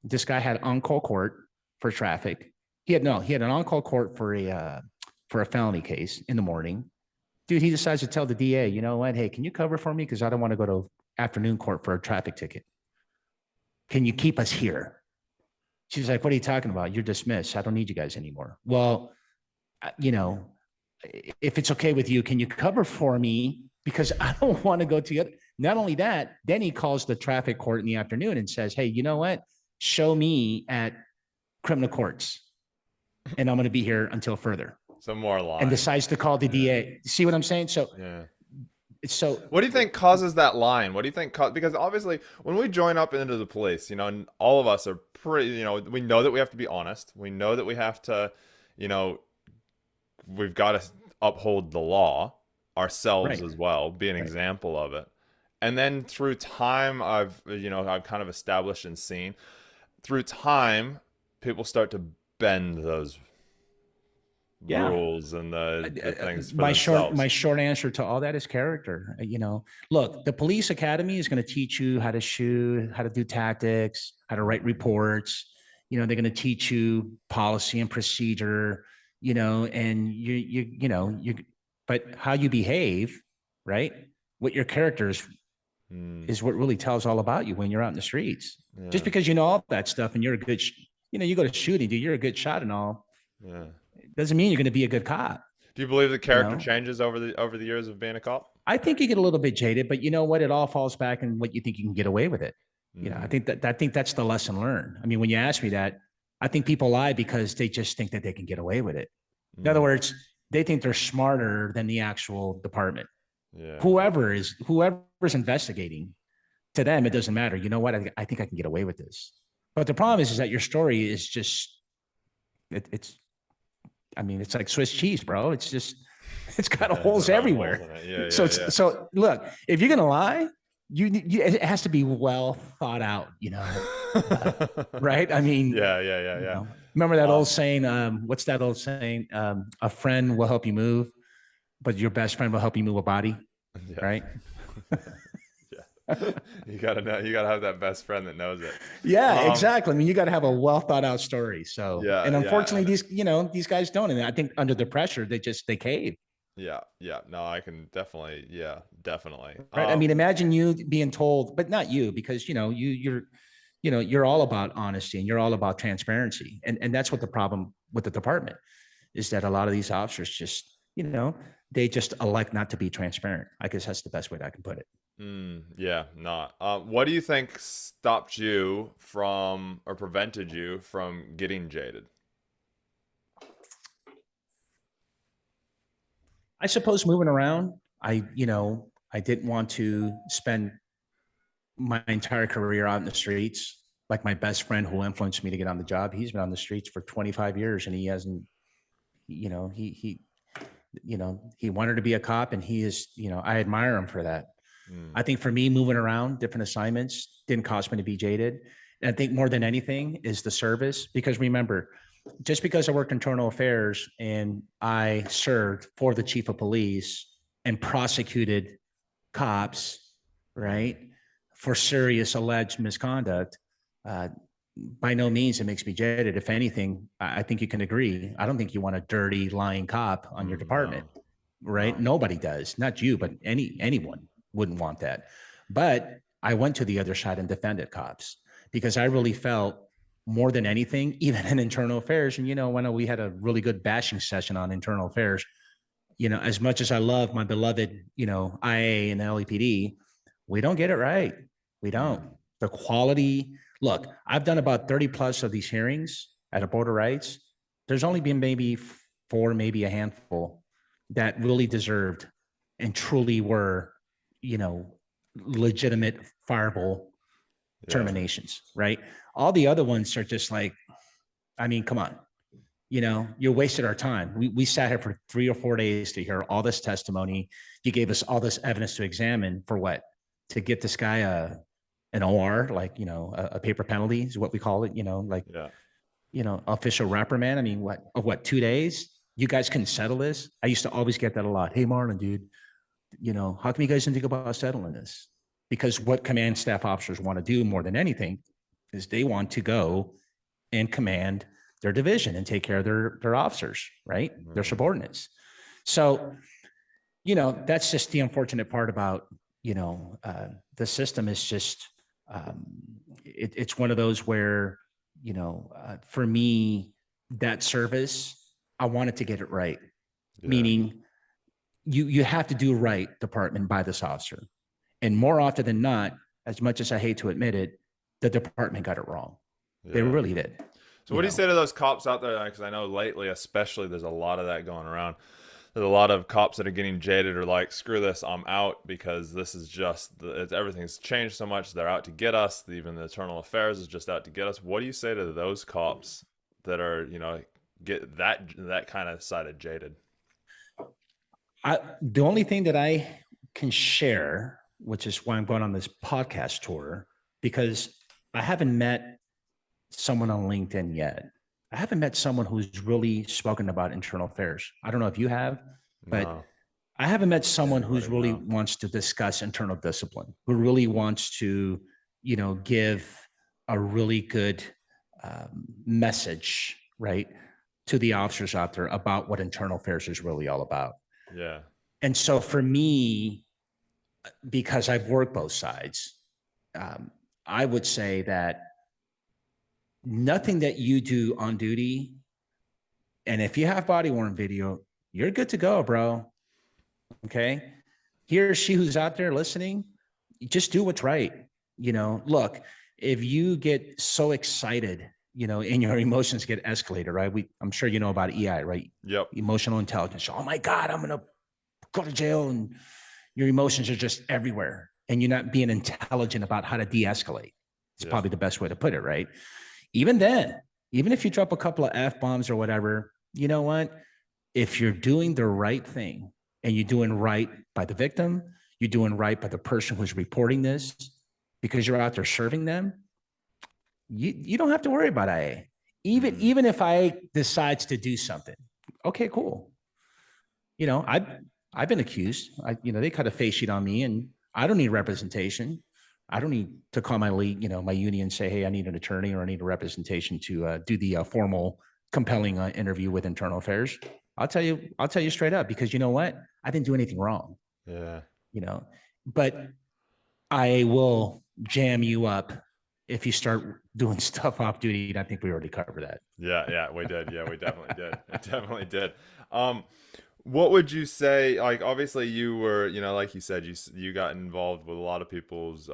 this guy had on-call court for traffic. He had an on-call court for a felony case in the morning. Dude, he decides to tell the DA, you know what? Hey, can you cover for me? Because I don't want to go to afternoon court for a traffic ticket. Can you keep us here? She's like, what are you talking about? You're dismissed. I don't need you guys anymore. Well, if it's okay with you, can you cover for me? Because I don't want to go to it. Not only that, then he calls the traffic court in the afternoon and says, hey, you know what? Show me at criminal courts. And I'm going to be here until further. Some more lies. And decides to call the DA. See what I'm saying? So So What do you think causes that line? What do you think? Because obviously, when we join up into the police, and all of us are pretty, we know that we have to be honest. We know that we have to, you know, we've got to uphold the law ourselves right, as well, be an right. example of it. And then through time, I've kind of established and seen through time, people start to bend those Yeah. rules and the things for My themselves. short answer to all that is character. Look, the police academy is going to teach you how to shoot, how to do tactics, how to write reports. They're going to teach you policy and procedure. And but how you behave, right? What your character Mm, is what really tells all about you when you're out in the streets. Just yeah, because you know all that stuff and you're a good, you go to shooting, dude, you're a good shot and all. yeah. It doesn't mean you're going to be a good cop. Do you believe the You character know, changes over the years of being a cop? I think you get a little bit jaded, but you know what? It all falls back in what you think you can get away with it. I Mm, think that's the lesson learned. I mean, when you ask me that, I think people lie because they just think that they can get away with it. In other mm, words, they think they're smarter than the actual department. yeah, Whoever's investigating, to them, it doesn't matter. You know what? I think I can get away with this. But the problem is that your story is just it's. I mean, it's like Swiss cheese, bro. It's just it's got yeah. It's holes got holes everywhere. in it. Yeah, So yeah, it's yeah. so look, if you're gonna lie, it has to be well thought out. Right? I mean, Yeah, yeah, yeah, yeah. remember that old Um, saying? What's that old saying? A friend will help you move, but your best friend will help you move a body. yeah, Right? yeah. You gotta know. You gotta have that best friend that knows it. Yeah, Um, exactly. I mean, you got to have a well thought out story. So, yeah, and yeah, unfortunately, and these guys don't. And I think under the pressure, they cave. yeah, yeah. No, I can definitely. Yeah, definitely. Right. I mean, imagine you being told, but not you, because you're all about honesty and you're all about transparency. And that's what the problem with the department is, that a lot of these officers just, they just elect not to be transparent. I guess that's the best way that I can put it. Yeah, not. What do you think stopped you from or prevented you from getting jaded? I suppose moving around, I didn't want to spend my entire career out in the streets. Like my best friend who influenced me to get on the job, he's been on the streets for 25 years and he hasn't, he he wanted to be a cop, and he is, I admire him for that. Mm, I think for me, moving around different assignments didn't cause me to be jaded. And I think more than anything is the service, because remember, just because I worked internal affairs and I served for the chief of police and prosecuted cops, right, for serious alleged misconduct, uh, by no means it makes me jaded. If anything, I think you can agree. I don't think you want a dirty, lying cop on your department, no, right? no. Nobody does, not you, but anyone wouldn't want that. But I went to the other side and defended cops because I really felt, more than anything, even in internal affairs. And when we had a really good bashing session on internal affairs, as much as I love my beloved, IA and LAPD, we don't get it right. We don't. Mm, The quality, look, I've done about 30 plus of these hearings at a Board of Rights. There's only been maybe four, maybe a handful that really deserved and truly were, you know, legitimate fireable yeah. terminations, right? All the other ones are just like, I mean, come on, you wasted our time. We sat here for 3 or 4 days to hear all this testimony. You gave us all this evidence to examine for what? To get this guy an OR, like, a paper penalty is what we call it, like, Yeah. official reprimand. I mean, what, 2 days? You guys couldn't settle this? I used to always get that a lot. Hey, Marlon, dude, how come you guys didn't think about settling this? Because what command staff officers want to do more than anything is they want to go and command their division and take care of their officers, right? Their Mm, subordinates. So, that's just the unfortunate part about, the system is just, um, it's one of those where, for me, that service, I wanted to get it right. yeah. Meaning you have to do right, department, by this officer. And more often than not, as much as I hate to admit it, the department got it wrong. They Yeah. really did. So You what do you know, say to those cops out there? Because I know lately, especially, there's a lot of that going around. There's a lot of cops that are getting jaded or like, screw this, I'm out because this is just everything's changed so much. They're out to get us. Even the internal affairs is just out to get us. What do you say to those cops that are, get that kind of side of jaded? The only thing that I can share, which is why I'm going on this podcast tour, because I haven't met someone on LinkedIn yet. I haven't met someone who's really spoken about internal affairs. I don't know if you have, but No, I haven't met someone who's anybody? really No. wants to discuss internal discipline, who really wants to, give a really good message, right, to the officers out there about what internal affairs is really all about. Yeah. And so for me, because I've worked both sides, I would say that nothing that you do on duty, and if you have body worn video, you're good to go, bro. Okay. He or she who's out there listening, just do what's right. Look, if you get so excited, and your emotions get escalated, right? I'm sure you know about EI, right? Yep. Emotional intelligence. Oh my God, I'm going to go to jail, and your emotions are just everywhere. And you're not being intelligent about how to de-escalate. It's Yeah. probably the best way to put it, right? Even then, even if you drop a couple of F-bombs or whatever, you know what? If you're doing the right thing and you're doing right by the victim, you're doing right by the person who's reporting this because you're out there serving them, you don't have to worry about IA. Even if I decides to do something, okay, cool. I've been accused. They cut a face sheet on me, and I don't need representation. I don't need to call my league, my union, and say, hey, I need an attorney or I need a representation to do the formal, compelling interview with internal affairs. I'll tell you straight up, because you know what? I didn't do anything wrong. Yeah. But I will jam you up if you start doing stuff off duty. And I think we already covered that. Yeah, we did. Yeah, we definitely did. It definitely did. What would you say? Like, obviously, you were, like you said, you got involved with a lot of people's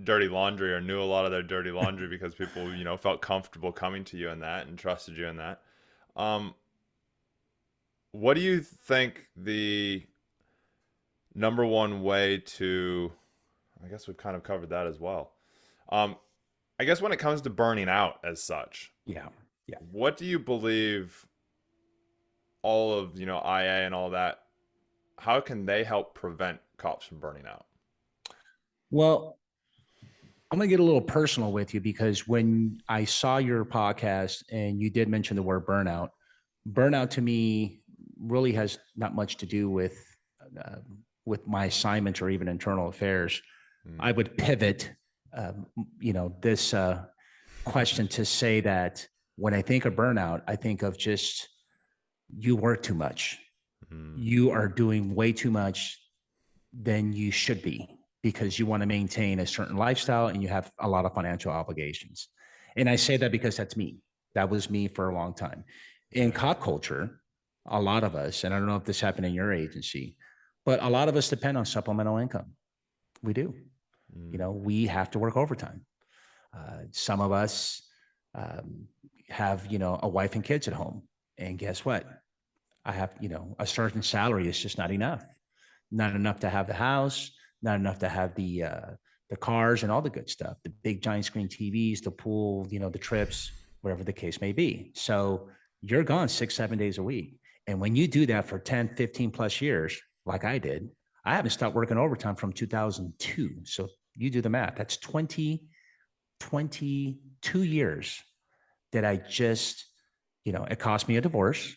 dirty laundry, or knew a lot of their dirty laundry because people, felt comfortable coming to you in that and trusted you in that. Um, what do you think the number one way to? I guess we've kind of covered that as well. Um, I guess when it comes to burning out as such, Yeah. Yeah. what do you believe all of, IA and all that, how can they help prevent cops from burning out? Well, I'm going to get a little personal with you, because when I saw your podcast and you did mention the word burnout to me really has not much to do uh, with my assignment or even internal affairs. I would pivot, this question to say that when I think of burnout, I think of just you work too much. You are doing way too much than you should be, because you want to maintain a certain lifestyle and you have a lot of financial obligations. And I say that because that's me. That was me for a long time. In cop culture, a lot of us, and I don't know if this happened in your agency, but a lot of us depend on supplemental income. We do. We have to work overtime. Some of us have, a wife and kids at home. And guess what? I have, a certain salary is just not enough. Not enough to have the house, not enough to have the cars and all the good stuff, the big giant screen TVs, the pool, the trips, whatever the case may be. So you're gone 6-7 days a week. And when you do that for 10, 15 plus years, like I did, I haven't stopped working overtime from 2002. So you do the math. That's 22 years that I just, it cost me a divorce.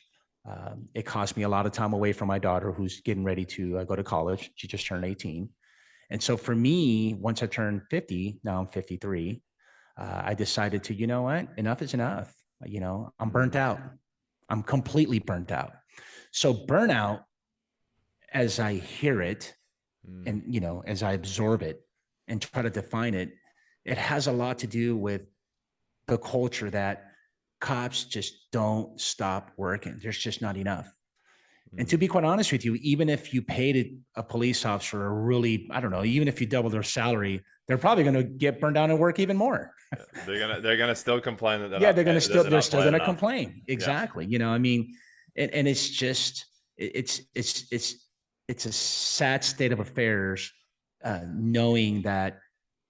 It cost me a lot of time away from my daughter, who's getting ready to go to college. She just turned 18. And so for me, once I turned 50, now I'm 53, I decided to, you know what, enough is enough. I'm burnt out. I'm completely burnt out. So burnout, as I hear it and, as I absorb it and try to define it, it has a lot to do with the culture that cops just don't stop working. There's just not enough. And to be quite honest with you, even if you paid a police officer a really, I don't know, even if you double their salary, they're probably going to get burned down and work even more. They're gonna still complain that They're still going to enough. complain. Exactly. Yeah. And it's just, it's it's a sad state of affairs, knowing that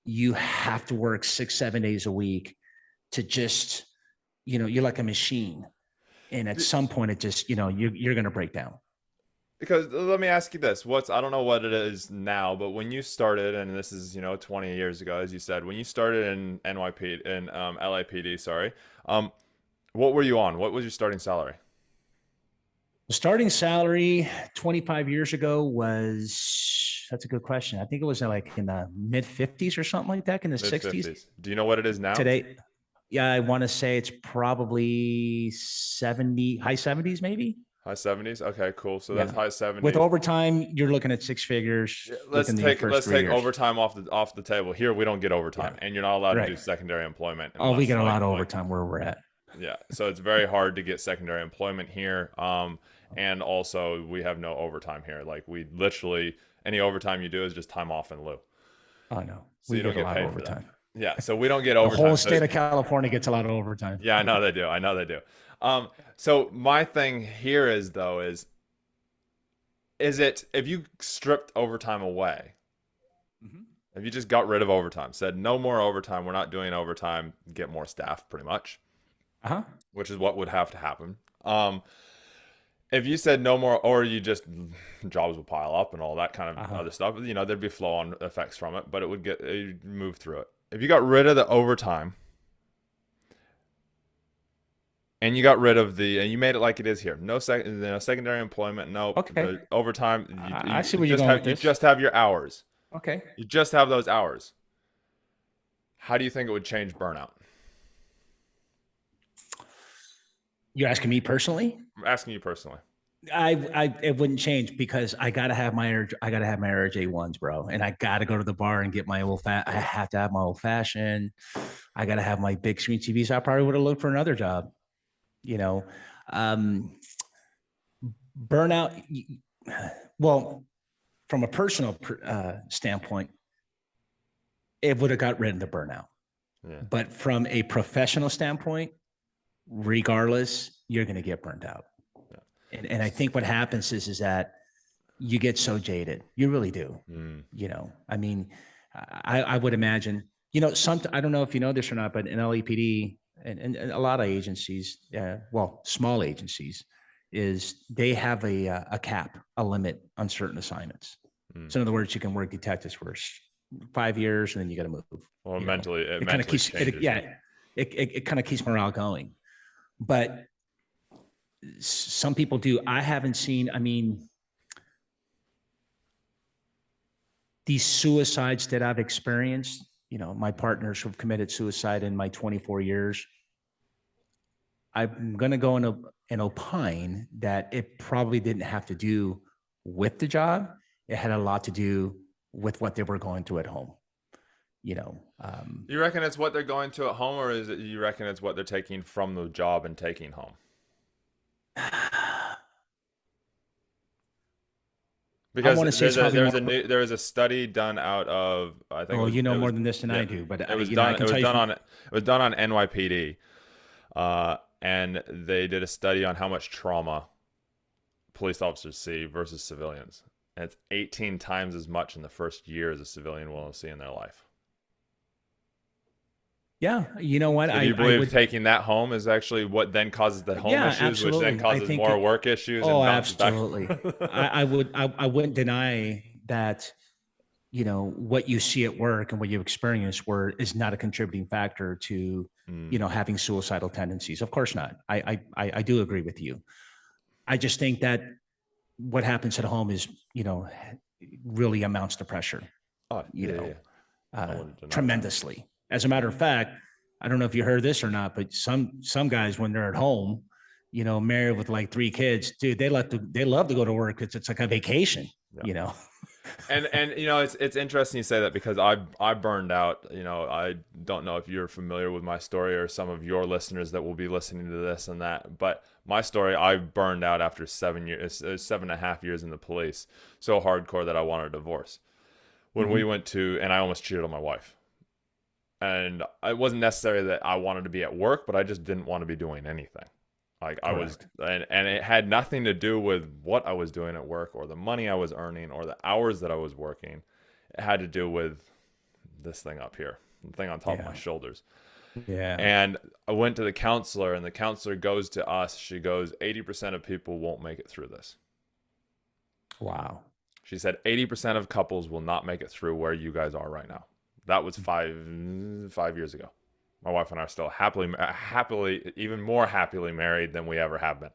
you have to work 6 7 days a week to just, you're like a machine, and at some point it just, you're going to break down. Because let me ask you this: what's I don't know what it is now, but when you started, and this is 20 years ago, as you said, when you started in NYP in LAPD, sorry, um, what were you on? What was your starting salary? The starting salary 25 years ago was, that's a good question. I think it was like in the mid 50s or something like that, in the Mid 60s. 50s. Do you know what it is now? Today, yeah, I want to say it's probably 70, high 70s, maybe. High 70s. Okay, cool. So that's Yeah. high With 70s. overtime, you're looking at six figures Yeah, let's within the take first let's three take years. overtime off the table. Here we don't get overtime, Yeah. and you're not allowed to Right. do secondary employment Oh, we unless get a lot of like overtime where we're at. yeah. So it's very hard to get secondary employment here. And also we have no overtime here. Like we literally any overtime you do is just time off in lieu. Oh, no. So We you don't get a get lot of paid for that. overtime. Yeah. So we don't get The whole overtime. So state of California gets a lot of overtime. yeah, I know they do. I know they do. So my thing here is though is it if you stripped overtime away, Mhm. if you just got rid of overtime, said no more overtime, we're not doing overtime, get more staff, pretty much, Uh-huh. which is what would have to happen. If you said no more, or you just jobs would pile up and all that kind of Uh-huh. other stuff, there'd be flow on effects from it, but it'd move through it. If you got rid of the overtime and you got rid of and you made it like it is here, secondary employment, no Okay. the overtime, I see where you're going with you this. just have your hours, Okay. you just have those hours. How do you think it would change burnout? You're asking me personally? I'm asking you personally. It wouldn't change because I gotta have I gotta have my RJ1s, bro, and I gotta go to the bar and get my I have to have my old fashioned. I gotta have my big screen TVs. I probably would have looked for another job. You know, um, burnout. Well, from a personal standpoint, it would have got rid of the burnout. Yeah. But from a professional standpoint, regardless, you're going to get burned out. Yeah. And I think what happens is that you get so jaded. You really do. Mm. I mean, I would imagine, I don't know if you know this or not, but in LAPD and a lot of agencies, well, small agencies, is they have a cap, a limit on certain assignments. Mm. So in other words, you can work detectives for 5 years and then you got to move. Well, You know, mentally, it kind of mentally keeps changes. it kind of keeps morale going. But some people do. I haven't seen. I mean, these suicides that I've experienced. My partners who've committed suicide in my 24 years. I'm going to go in an opine that it probably didn't have to do with the job. It had a lot to do with what they were going through at home. You reckon it's what they're going to at home, or is it you reckon it's what they're taking from the job and taking home? I Because want to say it's probably more. there is a study done out of I think Oh, you know it was more than this than yeah, I do, but it was I done can tell you from. it was done on NYPD, and they did a study on how much trauma police officers see versus civilians, and it's 18 times as much in the first year as a civilian will see in their life. Yeah, you know what? So do you I believe would. taking that home is actually what then causes the home Yeah, issues, which then absolutely. I causes think more it. work issues Oh, and bounces back? absolutely. I would. I wouldn't deny that. What you see at work and what you experience were is not a contributing factor to Mm. having suicidal tendencies. Of course not. I do agree with you. I just think that what happens at home is really amounts to pressure. Oh, You yeah, know, yeah. I wouldn't deny that. tremendously. As a matter of fact, I don't know if you heard this or not, but some guys when they're at home, married with like 3 kids, dude, they love to go to work. It's like a vacation. Yeah. You know. And it's interesting you say that because I burned out. I don't know if you're familiar with my story or some of your listeners that will be listening to this and that, but my story, I burned out after 7 years, 7.5 years in the police, so hardcore that I wanted a divorce. When we went to, and I almost cheated on my wife, and it wasn't necessarily that I wanted to be at work, but I just didn't want to be doing anything. Like I was, Correct. and it had nothing to do with what I was doing at work or the money I was earning or the hours that I was working. It had to do with this thing up here, the thing on top of my Yeah. shoulders. Yeah. And I went to the counselor, and the counselor goes to us. She goes, 80% of people won't make it through this. Wow. She said 80% of couples will not make it through where you guys are right now. That was 5 years ago. My wife and I are still happily, even more happily married than we ever have been.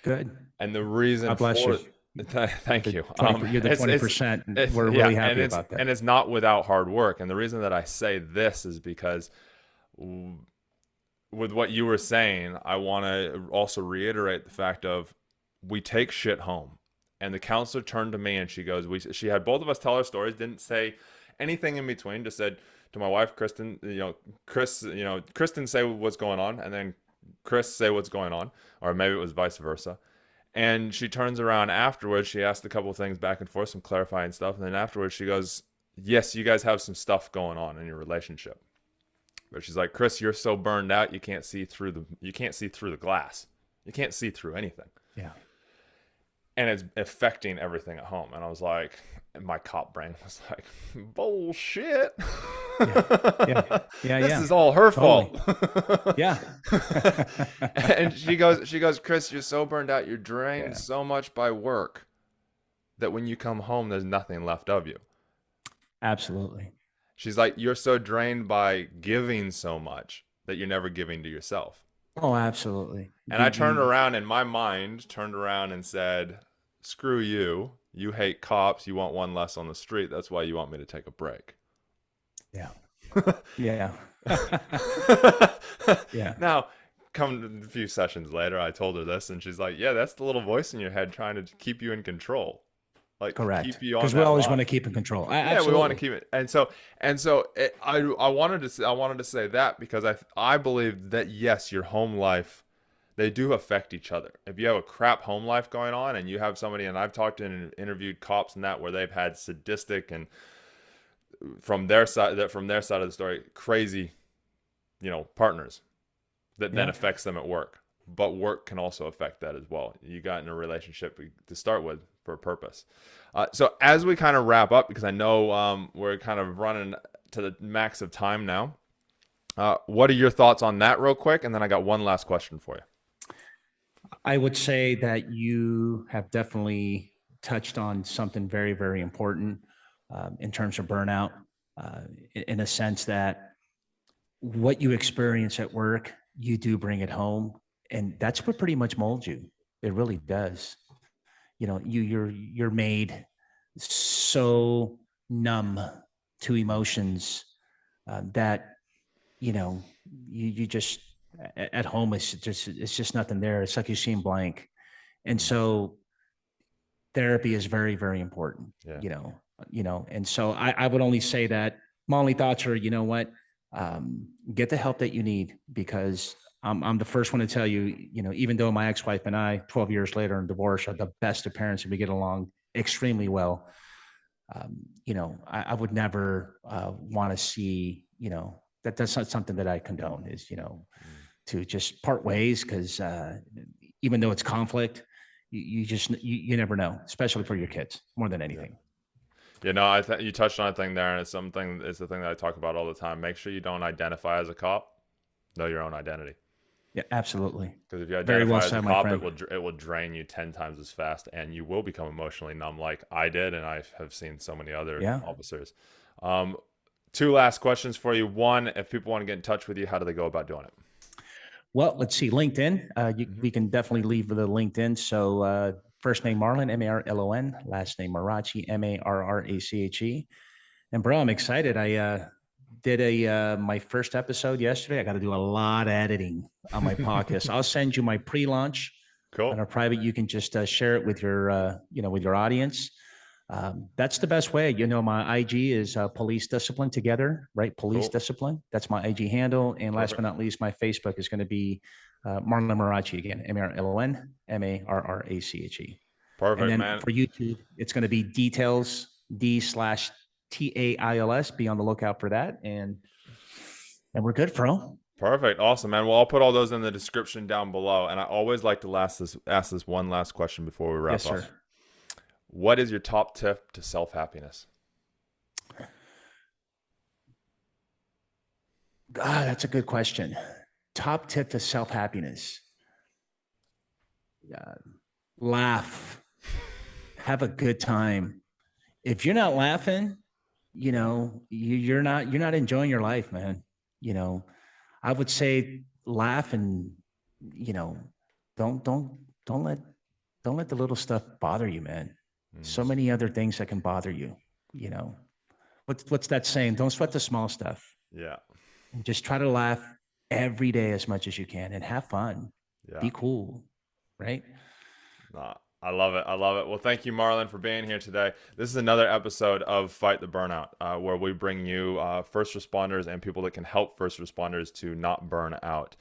Good. And the reason God bless you. for thank The you. 20, you're the It's 20%. it's We're yeah, really happy about that. and it's not without hard work. And the reason that I say this is because with what you were saying, I want to also reiterate the fact of we take shit home. And the counselor turned to me and she goes, she had both of us tell our stories, didn't say anything in between, just said to my wife, Kristen, Kristen say what's going on, and then Chris say what's going on, or maybe it was vice versa. And she turns around afterwards, she asked a couple of things back and forth, some clarifying stuff, and then afterwards she goes, yes, you guys have some stuff going on in your relationship. But she's like, Chris, you're so burned out, you can't see through the glass. You can't see through anything. Yeah. And it's affecting everything at home. And I was like, and my cop brain was like, bullshit. Yeah. Yeah. Yeah. This Yeah. is all her Totally. fault. Yeah. And she goes, Chris, you're so burned out, you're drained Yeah. so much by work that when you come home, there's nothing left of you. Absolutely. She's like, you're so drained by giving so much that you're never giving to yourself. Oh, absolutely. And I turned around in my mind, turned around and said, screw you. You hate cops. You want one less on the street. That's why you want me to take a break. Yeah. Yeah. Yeah. Now, come a few sessions later, I told her this, and she's like, yeah, that's the little voice in your head trying to keep you in control. Like, Correct. keep you on Because we that always want line. to keep in control. Yeah, we want to Absolutely. keep it, I wanted to say that because I believe that yes, your home life, they do affect each other. If you have a crap home life going on and you have somebody, and I've talked to and interviewed cops and that where they've had sadistic and from their side of the story, crazy, partners that then Yeah. affects them at work. But work can also affect that as well. You got in a relationship to start with for a purpose. So as we kind of wrap up, because I know we're kind of running to the max of time now, what are your thoughts on that real quick? And then I got one last question for you. I would say that you have definitely touched on something very, very important in terms of burnout, in a sense that what you experience at work, you do bring it home, and that's what pretty much molds you. It really does. You're made so numb to emotions that you know you just at home it's just nothing there. It's like you've seen blank. And Mm, so therapy is very, very important, yeah. and so I would only say that my only thoughts are, get the help that you need, because I'm the first one to tell you, even though my ex-wife and I, 12 years later in divorce, are the best of parents and we get along extremely well. I would never want to see, that's not something that I condone, is, Mm, to just part ways, because even though it's conflict, you never know, especially for your kids more than yeah. anything. I think you touched on a thing there, and it's the thing that I talk about all the time. Make sure you don't identify as a cop. Know your own identity. Yeah, absolutely. Because if you Very well identify as a said, my cop, friend. it will drain you 10 times as fast, and you will become emotionally numb, like I did, and I have seen so many other Yeah. officers. Um, Two last questions for you. One, if people want to get in touch with you, how do they go about doing it? Well, let's see. LinkedIn. Mm-hmm. We can definitely leave the LinkedIn. So first name Marlon, Marlon. Last name Marrache, Marrache. And bro, I'm excited. I did my first episode yesterday. I got to do a lot of editing on my podcast. I'll send you my pre-launch on Cool. our private. You can just share it with your with your audience. That's the best way. My IG is police discipline together, right? Police Cool. discipline. That's my IG handle. And last but Perfect. not least, my Facebook is going to be Marlon Marrache again, Marlon Marrache. And Perfect, then man. for YouTube, it's going to be details D/TAILS. Be on the lookout for that. And we're good, bro. Perfect. Awesome, man. Well, I'll put all those in the description down below. And I always like to ask this one last question before we Yes, wrap up. sir. What is your top tip to self happiness? That's a good question. Top tip to self happiness: laugh, have a good time. If you're not laughing, you're not enjoying your life, man. You know, I would say laugh and you know, don't don't don't let don't let the little stuff bother you, man. Mm, So many other things that can bother you. You know, what's that saying? Don't sweat the small stuff. yeah. And just try to laugh every day as much as you can and have fun. Yeah. Be cool, right? Nah, I love it. I love it. Well, thank you, Marlon, for being here today. This is another episode of Fight the Burnout, where we bring you first responders and people that can help first responders to not burn out.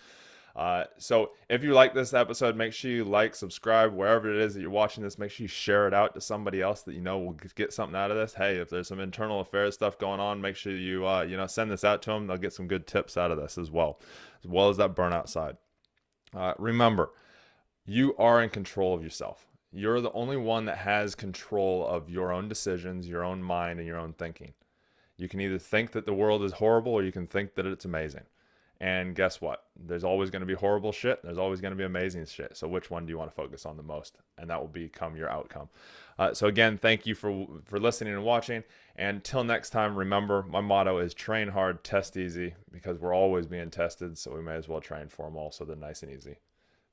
So if you like this episode, make sure you like, subscribe, wherever it is that you're watching this. Make sure you share it out to somebody else that you know will get something out of this. Hey, if there's some internal affairs stuff going on, make sure you send this out to them. They'll get some good tips out of this as well as that burnout side. Remember, you are in control of yourself. You're the only one that has control of your own decisions, your own mind, and your own thinking. You can either think that the world is horrible or you can think that it's amazing. And guess what? There's always going to be horrible shit. There's always going to be amazing shit. So which one do you want to focus on the most? And that will become your outcome. So again, thank you for listening and watching. And till next time, remember, my motto is train hard, test easy, because we're always being tested. So we may as well train for them all so they're nice and easy.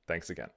Thanks again.